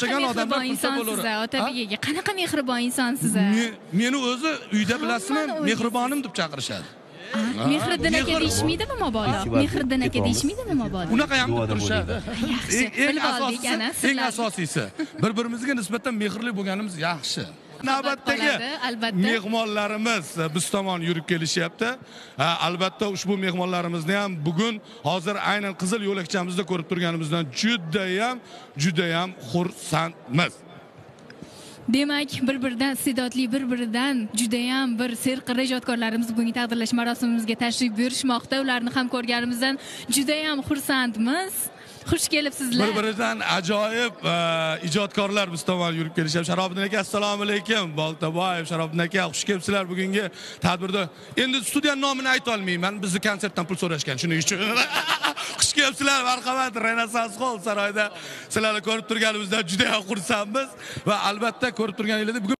o'xshagan odamlar qilsa bo'laveradi. Otabek aka, qanaqa mehribon insonsiz? Meni o'zi uyda bilasizmi, mehribonim deb chaqirishadi. Mehriddin aka deyishmaydimi mabodo? Mehriddin aka deyishmaydimi mabodo? Unaqa ham deb turishadi. Eng asosiysi bir-birimizga nisbatan mehrli bo'lganimiz yaxshi. Navbatdagi mehmonlarimiz biz tomon yurib kelishyapti. Albatta ushbu mehmonlarimizni ham bugun hozir aynan Qizil yo'lakchamizda ko'rib turganimizdan juda ham xursandmiz. Demak, bir-biridan iste'dodli, bir-biridan juda ham bir serqirra ijodkorlarimiz bugungi taqdirlash marosimimizga tashrif buyurishmoqda. Ularni ham ko'rganimizdan juda ham xursandmiz. Xush kelibsizlar. Bir-biridan ajoyib ijodkorlar biz tomon yurib kelishyapti. Sharobiddin aka, assalomu alaykum. Boltaboyev, Sharobiddin aka, xush kelibsizlar bugungi tadbirda. Endi studiya nomini ayta olmayman. Bizni konsertdan pul so'rashgan, shuning uchun. Xush kelibsizlar, marhamat. Renaissance Hall saroyida sizlarni ko'rib turganimizdan juda ham xursandmiz va albatta ko'rib turganingizdek